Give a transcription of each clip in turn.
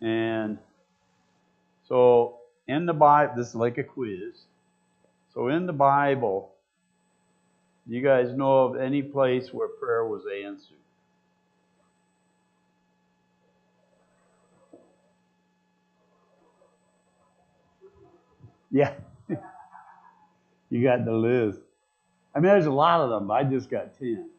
And so in the Bible, this is like a quiz. So in the Bible, do you guys know of any place where prayer was answered? Yeah, you got the list. I mean, there's a lot of them, but I just got 10.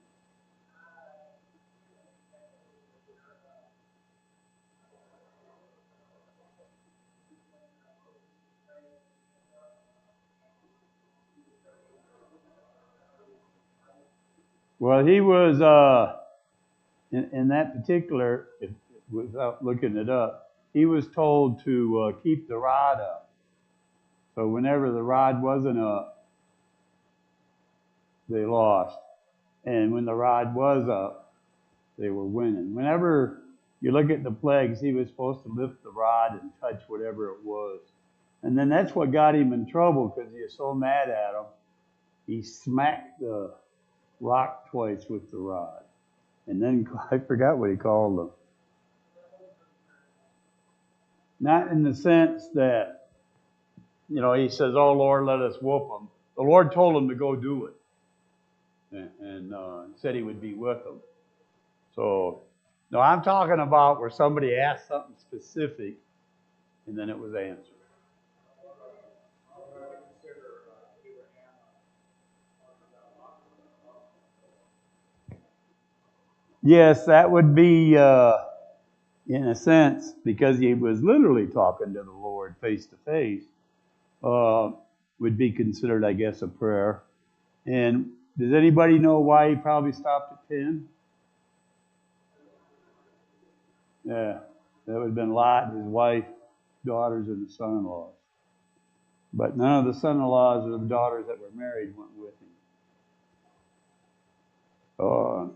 Well, he was, in that particular, without looking it up, he was told to keep the rod up. So whenever the rod wasn't up, they lost. And when the rod was up, they were winning. Whenever you look at the plagues, he was supposed to lift the rod and touch whatever it was. And then that's what got him in trouble because he was so mad at him. He smacked the rock twice with the rod. And then I forgot what he called them. Not in the sense that, he says, "Oh, Lord, let us whoop them." The Lord told him to go do it. And said he would be with them. So, no, I'm talking about where somebody asked something specific and then it was answered. Yes, that would be, in a sense, because he was literally talking to the Lord face to face, would be considered, I guess, a prayer. And does anybody know why he probably stopped at 10? Yeah, that would have been Lot, his wife, daughters, and the son-in-laws. But none of the son-in-laws or the daughters that were married went with him. Uh,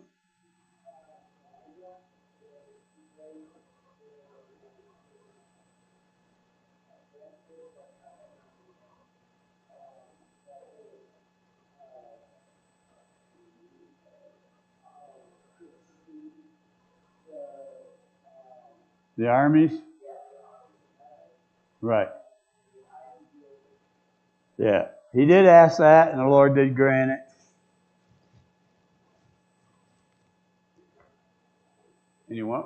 the armies? Right. Yeah. He did ask that, and the Lord did grant it. Anyone?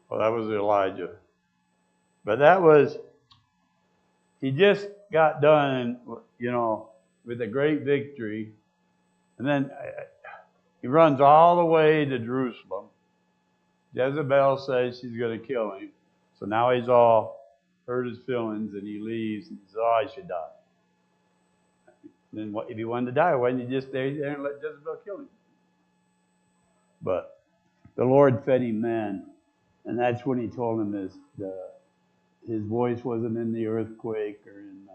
Well, that was Elijah. But that was, he just got done, with a great victory. And then he runs all the way to Jerusalem. Jezebel says she's going to kill him. So now he's all hurt his feelings and he leaves and he says, "Oh, I should die." Then if he wanted to die, why didn't he just stay there and let Jezebel kill him? But the Lord fed him then. And that's when he told him his voice wasn't in the earthquake or in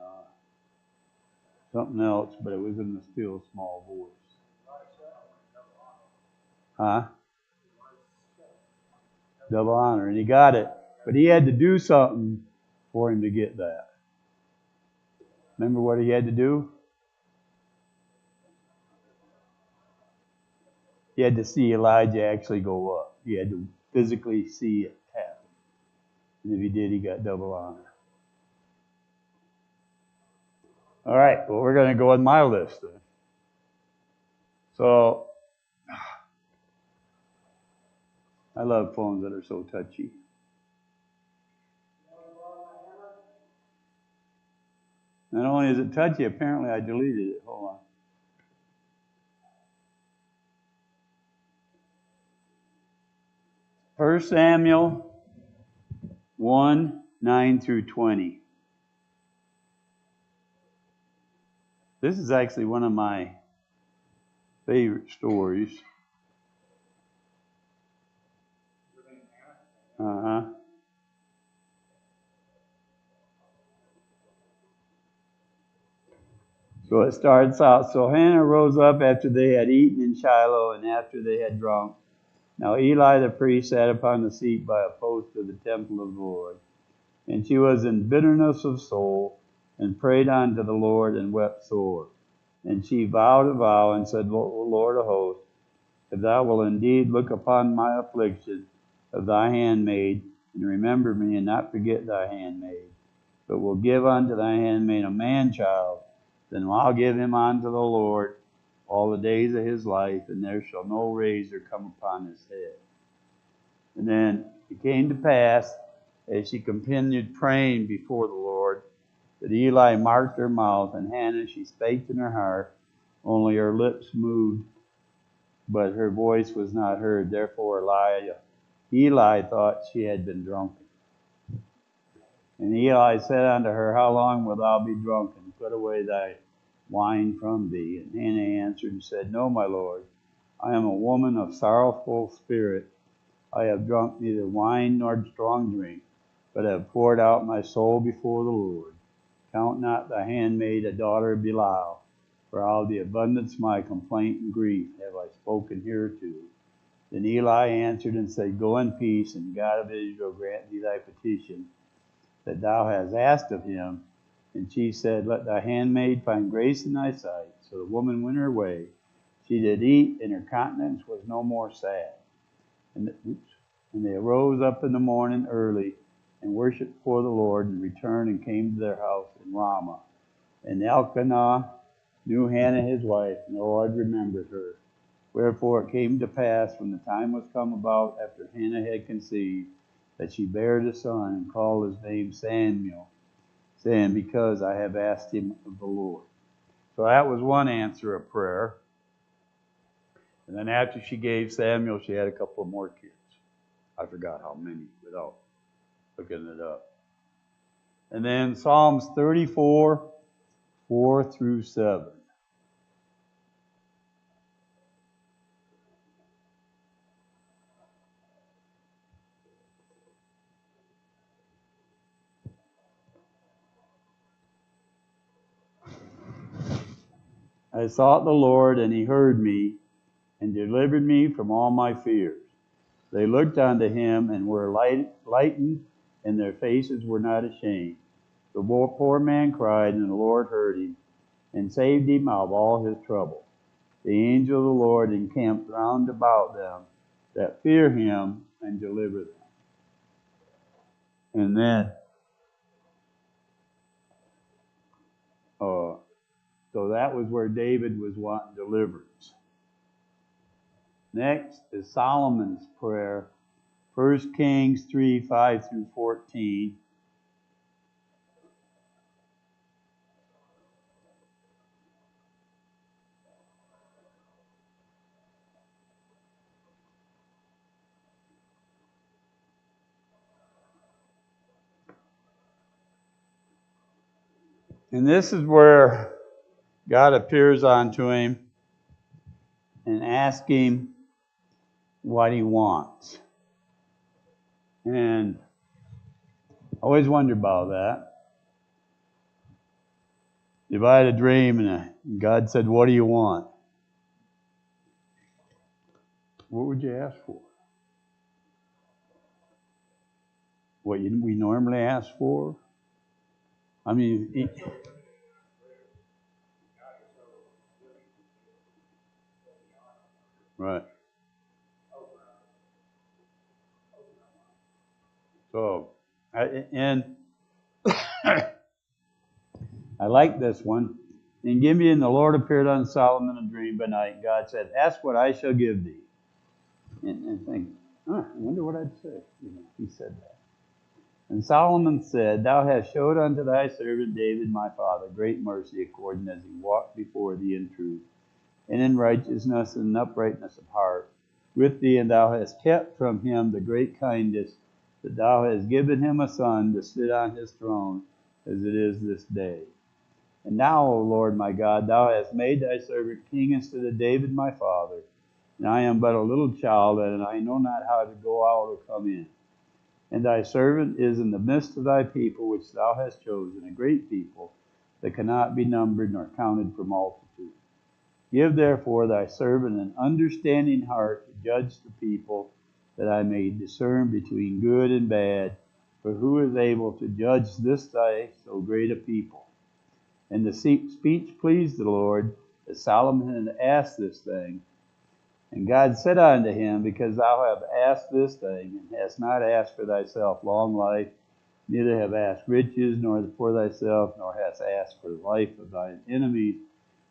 something else, but it was in the still small voice. Huh? Double honor. And he got it. But he had to do something for him to get that. Remember what he had to do? He had to see Elijah actually go up. He had to physically see it happen. And if he did, he got double honor. All right, well, we're going to go on my list then. So, I love phones that are so touchy. Not only is it touchy, apparently I deleted it. Hold on. First Samuel 1, 9 through 20. This is actually one of my favorite stories. Uh-huh. So it starts out, so Hannah rose up after they had eaten in Shiloh and after they had drunk. Now Eli the priest sat upon the seat by a post of the temple of the Lord. And she was in bitterness of soul and prayed unto the Lord and wept sore. And she vowed a vow and said, Lord of hosts, if thou wilt indeed look upon my affliction of thy handmaid, and remember me, and not forget thy handmaid, but will give unto thy handmaid a man child, then I'll give him unto the Lord all the days of his life, and there shall no razor come upon his head. And then it came to pass, as she continued praying before the Lord, that Eli marked her mouth, and Hannah, she spake in her heart, only her lips moved, but her voice was not heard. Therefore Eli thought she had been drunken. And Eli said unto her, How long wilt thou be drunken? Put away thy wine from thee. And Hannah answered and said, No, my Lord, I am a woman of sorrowful spirit. I have drunk neither wine nor strong drink, but have poured out my soul before the Lord. Count not thy handmaid a daughter of Belial, for out of the abundance of my complaint and grief have I spoken hereto. Then Eli answered and said, Go in peace, and God of Israel grant thee thy petition that thou hast asked of him. And she said, Let thy handmaid find grace in thy sight. So the woman went her way. She did eat, and her countenance was no more sad. And they arose up in the morning early, and worshipped before the Lord, and returned and came to their house in Ramah. And Elkanah knew Hannah his wife, and the Lord remembered her. Wherefore it came to pass, when the time was come about after Hannah had conceived, that she bare a son, and called his name Samuel, saying, Because I have asked him of the Lord. So that was one answer of prayer. And then after she gave Samuel, she had a couple of more kids. I forgot how many without looking it up. And then Psalms 34, 4 through 7. I sought the Lord, and he heard me, and delivered me from all my fears. They looked unto him, and were lightened, and their faces were not ashamed. The poor man cried, and the Lord heard him, and saved him out of all his trouble. The angel of the Lord encamped round about them that fear him, and deliver them. And then, so that was where David was wanting deliverance. Next is Solomon's prayer, 1 Kings 3, 5 through 14. And this is where God appears unto him and asks him what he wants. And I always wondered about that. If I had a dream and God said, What do you want? What would you ask for? What we normally ask for? I mean, right. So, and I like this one. And Gibeon, the Lord appeared unto Solomon in a dream by night. And God said, Ask what I shall give thee. And think, I wonder what I'd say. He said that. And Solomon said, Thou hast showed unto thy servant David my father great mercy, according as he walked before thee in truth, and in righteousness and uprightness of heart with thee, and thou hast kept from him the great kindness, that thou hast given him a son to sit on his throne, as it is this day. And now, O Lord my God, thou hast made thy servant king instead of David my father, and I am but a little child, and I know not how to go out or come in. And thy servant is in the midst of thy people, which thou hast chosen, a great people, that cannot be numbered nor counted for multitude. Give therefore thy servant an understanding heart to judge the people, that I may discern between good and bad. For who is able to judge this thy so great a people? And the speech pleased the Lord, that Solomon had asked this thing. And God said unto him, Because thou hast asked this thing, and hast not asked for thyself long life, neither have asked riches, nor for thyself, nor hast asked for the life of thine enemies,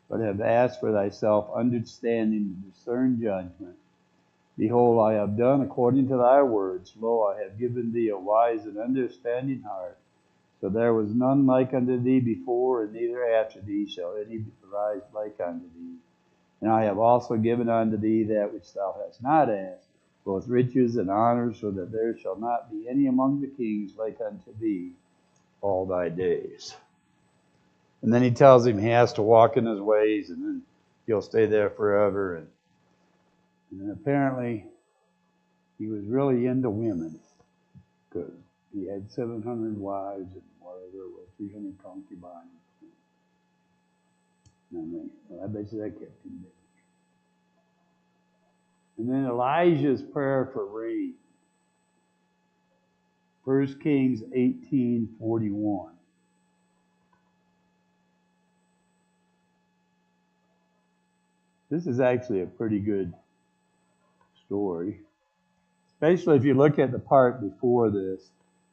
but have asked for thyself understanding to discern judgment. Behold, I have done according to thy words. Lo, I have given thee a wise and understanding heart. So there was none like unto thee before, and neither after thee shall any arise like unto thee. And I have also given unto thee that which thou hast not asked, both riches and honor, so that there shall not be any among the kings like unto thee all thy days. And then he tells him he has to walk in his ways, and then he'll stay there forever. And then apparently he was really into women, because he had 700 wives and whatever it was, 300 concubines. And I bet you that kept him busy. And then Elijah's prayer for rain. 1 Kings 18:41. This is actually a pretty good story, especially if you look at the part before this.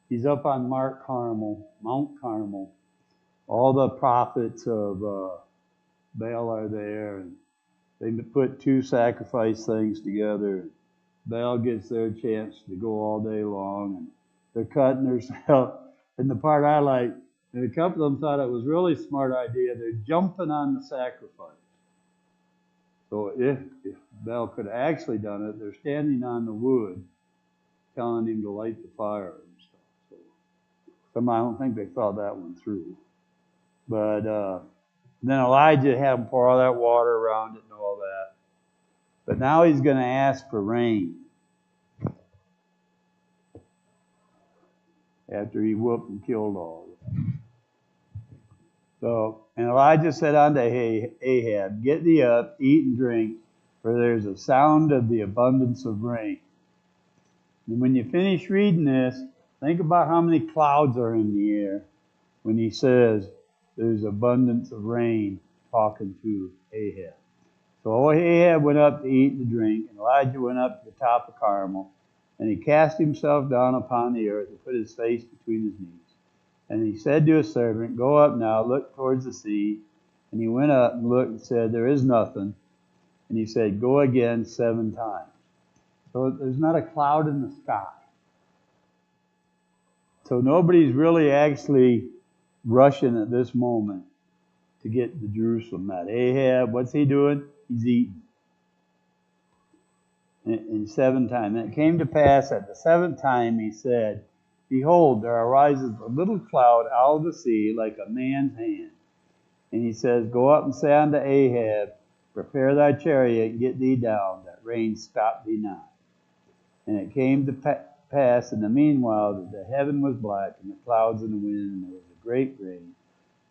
He's up on Mount Carmel. All the prophets of Baal are there, and they put two sacrifice things together. Baal gets their chance to go all day long, and they're cutting themselves. And the part I like, and a couple of them thought it was a really smart idea, they're jumping on the sacrifice. So if Baal could have actually done it, they're standing on the wood, telling him to light the fire and stuff. So I don't think they thought that one through. But then Elijah had him pour all that water around it and all that. But now he's going to ask for rain. After he whooped and killed all of them. So, and Elijah said unto Ahab, Get thee up, eat and drink, for there's a sound of the abundance of rain. And when you finish reading this, think about how many clouds are in the air when he says there's abundance of rain, talking to Ahab. So Ahab went up to eat and to drink, and Elijah went up to the top of Carmel, and he cast himself down upon the earth and put his face between his knees. And he said to his servant, Go up now, look towards the sea. And he went up and looked and said, There is nothing. And he said, Go again 7 times. So there's not a cloud in the sky. So nobody's really actually rushing at this moment to get to Jerusalem. That Ahab, what's he doing? He's eating. And 7 times. And it came to pass at the 7th time he said, Behold, there arises a little cloud out of the sea like a man's hand. And he says, Go up and say unto Ahab, Prepare thy chariot and get thee down, that rain stop thee not. And it came to pass in the meanwhile that the heaven was black, and the clouds and the wind, and there was a great rain.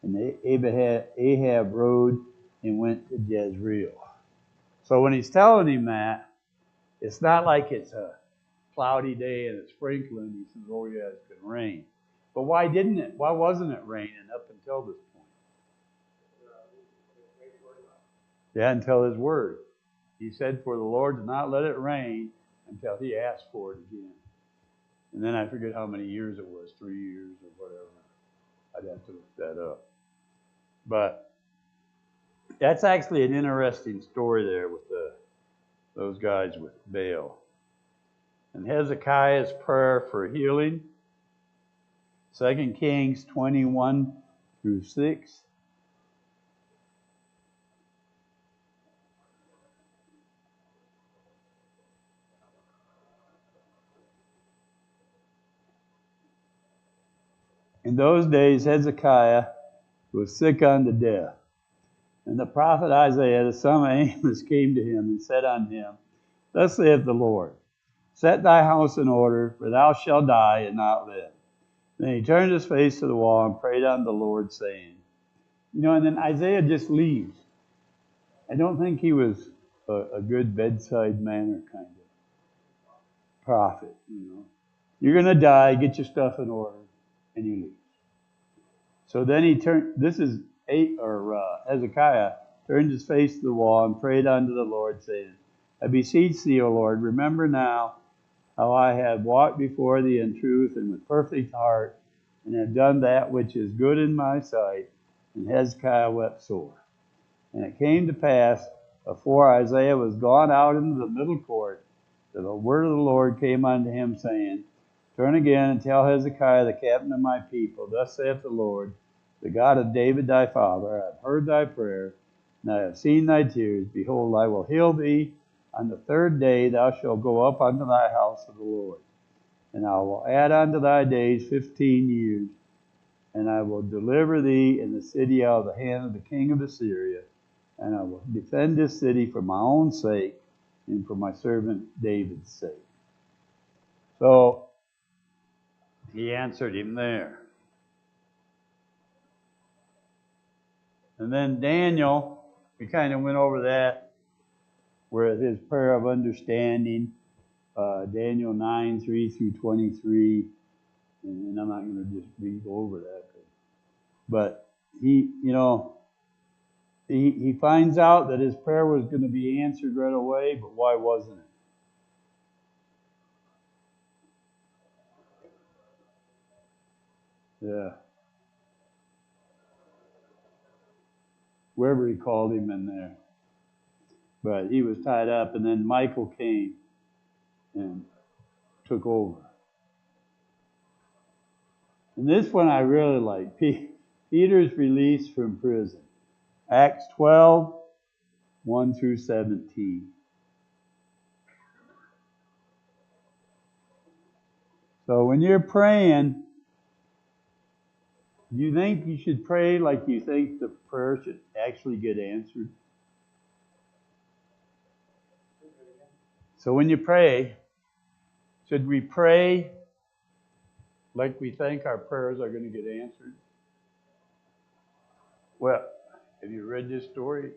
And Ahab rode and went to Jezreel. So when he's telling him that, it's not like it's a cloudy day and it's sprinkling. He says, Oh yeah, it's going to rain. But why wasn't it raining up until this point? Yeah, until his word. He said for the Lord to not let it rain until he asked for it again. And then I forget how many years it was, 3 years or whatever. I'd have to look that up. But that's actually an interesting story there with those guys with Baal. And Hezekiah's prayer for healing, 2 Kings 21-6. In those days Hezekiah was sick unto death. And the prophet Isaiah, the son of Amos, came to him and said unto him, Thus saith the Lord, Set thy house in order, for thou shalt die and not live. Then he turned his face to the wall and prayed unto the Lord, saying, and then Isaiah just leaves. I don't think he was a good bedside manner kind of prophet, You're going to die, get your stuff in order, and he leaves. So then he turned, this is Hezekiah turned his face to the wall, and prayed unto the Lord, saying, I beseech thee, O Lord, remember now how I have walked before thee in truth and with perfect heart, and have done that which is good in my sight. And Hezekiah wept sore. And it came to pass, before Isaiah was gone out into the middle court, that the word of the Lord came unto him, saying, Turn again and tell Hezekiah, the captain of my people, Thus saith the Lord, the God of David thy father, I have heard thy prayer, and I have seen thy tears. Behold, I will heal thee. On the third day thou shalt go up unto thy house of the Lord. And I will add unto thy days 15 years. And I will deliver thee in the city out of the hand of the king of Assyria. And I will defend this city for my own sake and for my servant David's sake. So he answered him there. And then Daniel, we kind of went over that, where his prayer of understanding, Daniel 9, 3 through 23. And I'm not going to just read over that. But he finds out that his prayer was going to be answered right away, but why wasn't it? Yeah. Wherever he called him in there. But he was tied up, and then Michael came and took over. And this one I really like. Peter's release from prison. Acts 12, 1 through 17. So when you're praying, do you think you should pray like you think the prayer should actually get answered? So when you pray, should we pray like we think our prayers are going to get answered? Well, have you read this story?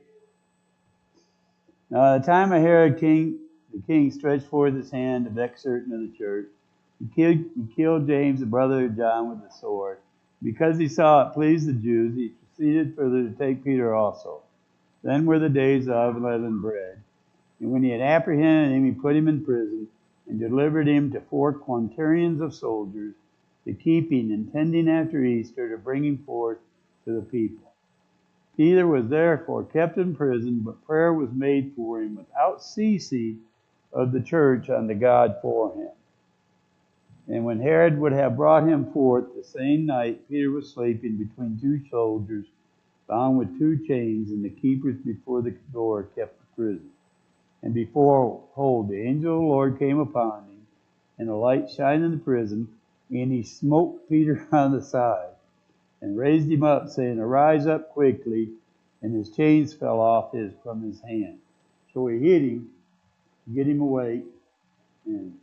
Now, at the time of Herod king, the king stretched forth his hand to vex certain of the church. He killed James, the brother of John, with the sword. Because he saw it pleased the Jews, he proceeded further to take Peter also. Then were the days of unleavened bread. And when he had apprehended him, he put him in prison, and delivered him to 4 quaternions of soldiers, to keeping and tending after Easter, to bring him forth to the people. Peter was therefore kept in prison, but prayer was made for him without ceasing of the church unto God for him. And when Herod would have brought him forth the same night, Peter was sleeping between 2 soldiers, bound with 2 chains, and the keepers before the door kept the prison. And behold, the angel of the Lord came upon him, and a light shined in the prison, and he smote Peter on the side, and raised him up, saying, Arise up quickly, and his chains fell off from his hand. So he hit him, to get him awake, and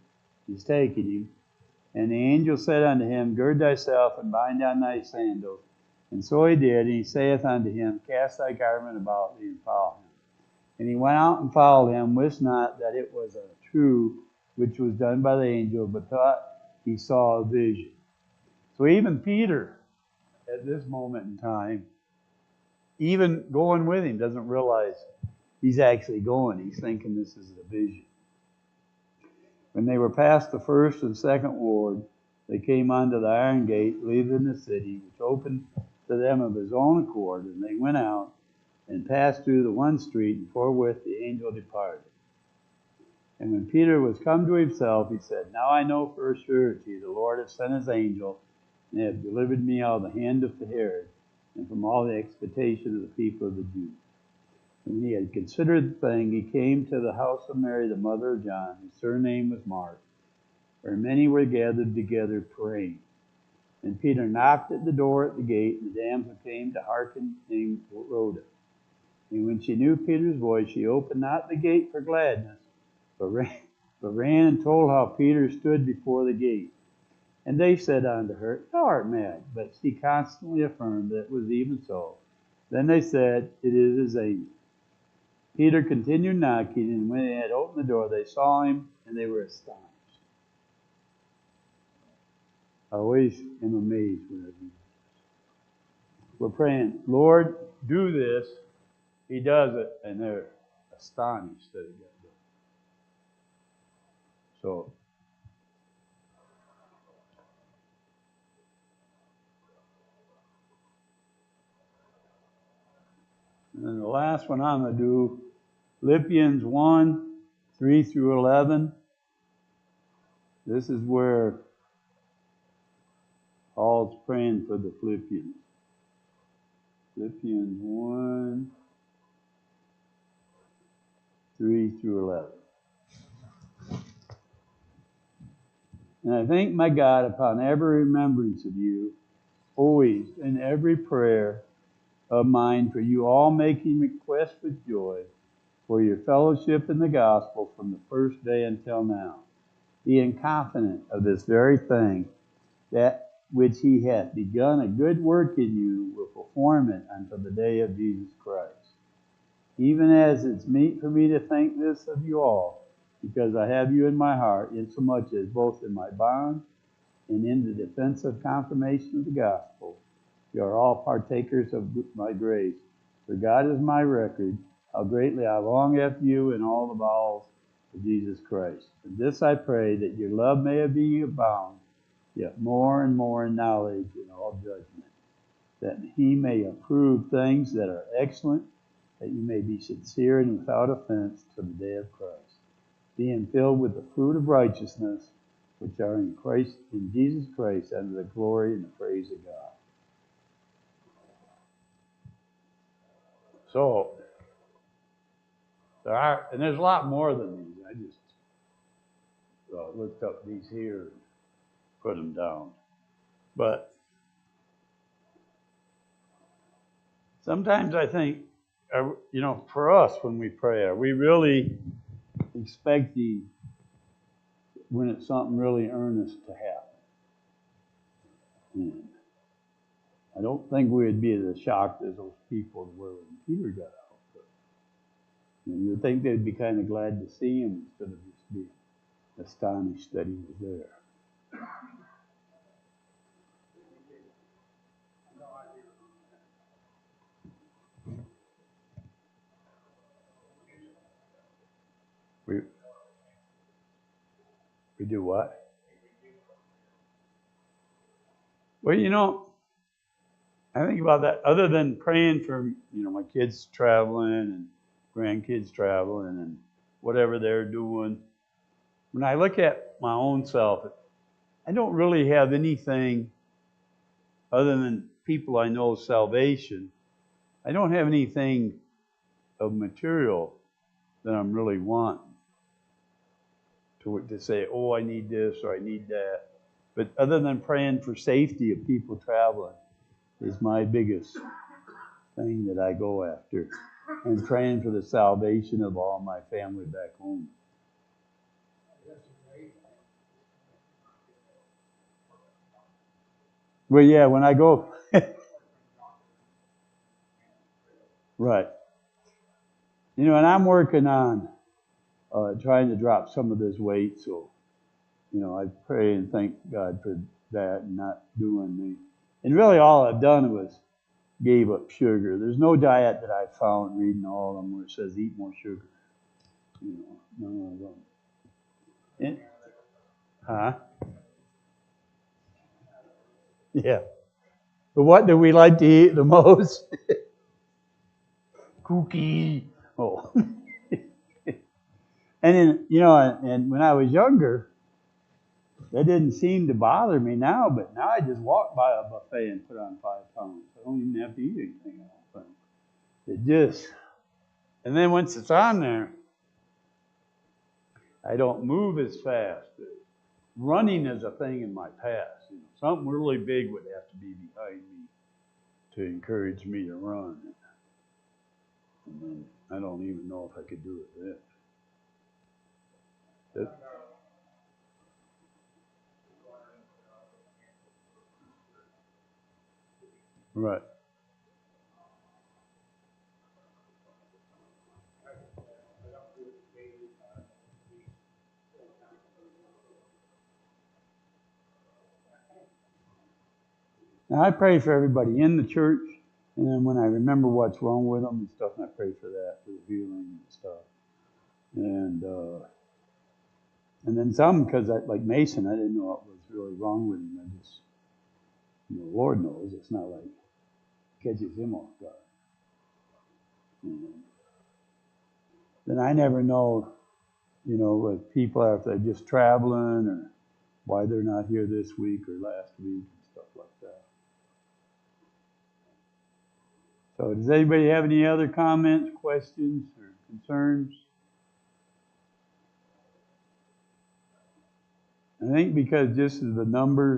he's taking him. And the angel said unto him, Gird thyself, and bind on thy sandals. And so he did, and he saith unto him, Cast thy garment about thee, and follow him. And he went out and followed him, wist not that it was a true which was done by the angel, but thought he saw a vision. So even Peter, at this moment in time, even going with him, doesn't realize he's actually going. He's thinking this is a vision. When they were past the first and second ward, they came unto the iron gate, leaving the city, which opened to them of his own accord. And they went out and passed through the one street, and forthwith the angel departed. And when Peter was come to himself, he said, Now I know for a surety the Lord hath sent his angel, and hath delivered me out of the hand of Herod, and from all the expectation of the people of the Jews. And when he had considered the thing, he came to the house of Mary, the mother of John, whose surname was Mark, where many were gathered together praying. And Peter knocked at the door at the gate, and the damsel came to hearken, named Rhoda. And when she knew Peter's voice, she opened not the gate for gladness, but ran and told how Peter stood before the gate. And they said unto her, Thou art mad. But she constantly affirmed that it was even so. Then they said, It is his angel. Peter continued knocking, and when they had opened the door, they saw him, and they were astonished. I always am amazed when I do this. We're praying, Lord, do this. he does it, and they're astonished that it got done. So, and then the last one I'm going to do, Philippians 1, 3 through 11. This is where Paul's praying for the Philippians. Philippians 1, 3 through 11. And I thank my God upon every remembrance of you, always in every prayer of mine for you all, making request with joy for your fellowship in the gospel from the first day until now, being confident of this very thing, that which he hath begun a good work in you will perform it until the day of Jesus Christ. Even as it's meet for me to think this of you all, because I have you in my heart, insomuch as both in my bonds and in the defense of confirmation of the gospel, you are all partakers of my grace. For God is my record, how greatly I long after you in all the bowels of Jesus Christ. And this I pray, that your love may be abound, yet more and more in knowledge and all judgment, that he may approve things that are excellent, that you may be sincere and without offense to the day of Christ, being filled with the fruit of righteousness, which are in Christ, in Jesus Christ, unto the glory and the praise of God. So, and there's a lot more than these. I just looked up these here and put them down. But sometimes I think, for us when we pray, are we really expecting when it's something really earnest to happen? And I don't think we'd be as shocked as those people were when Peter got out. But, you'd think they'd be kind of glad to see him instead of just being astonished that he was there. We do what? Well, I think about that. Other than praying for, my kids traveling and grandkids traveling and whatever they're doing, when I look at my own self, I don't really have anything other than people I know salvation. I don't have anything of material that I'm really wanting to say, oh, I need this or I need that. But other than praying for safety of people traveling is my biggest thing that I go after, and praying for the salvation of all my family back home. Well, yeah, when I go, right. And I'm working on trying to drop some of this weight, so, I pray and thank God for that and not doing me. And really all I've done was gave up sugar. There's no diet that I've found reading all of them where it says eat more sugar. None of them. And, huh? Yeah. But what do we like to eat the most? Cookie. Oh. And then, and when I was younger, that didn't seem to bother me now, but now I just walk by a buffet and put on 5 pounds. I don't even have to eat anything, I don't think. And then once it's on there, I don't move as fast. Running is a thing in my past. Something really big would have to be behind me to encourage me to run. And then I don't even know if I could do it then. Right. Now I pray for everybody in the church And then when I remember what's wrong with them and stuff, and I pray for that, for the healing and stuff. And then some, because like Mason, I didn't know what was really wrong with him. I just, the Lord knows. It's not like it catches him off guard. Then I never know, with people if they're just traveling or why they're not here this week or last week and stuff like that. So does anybody have any other comments, questions, or concerns? I think because just the numbers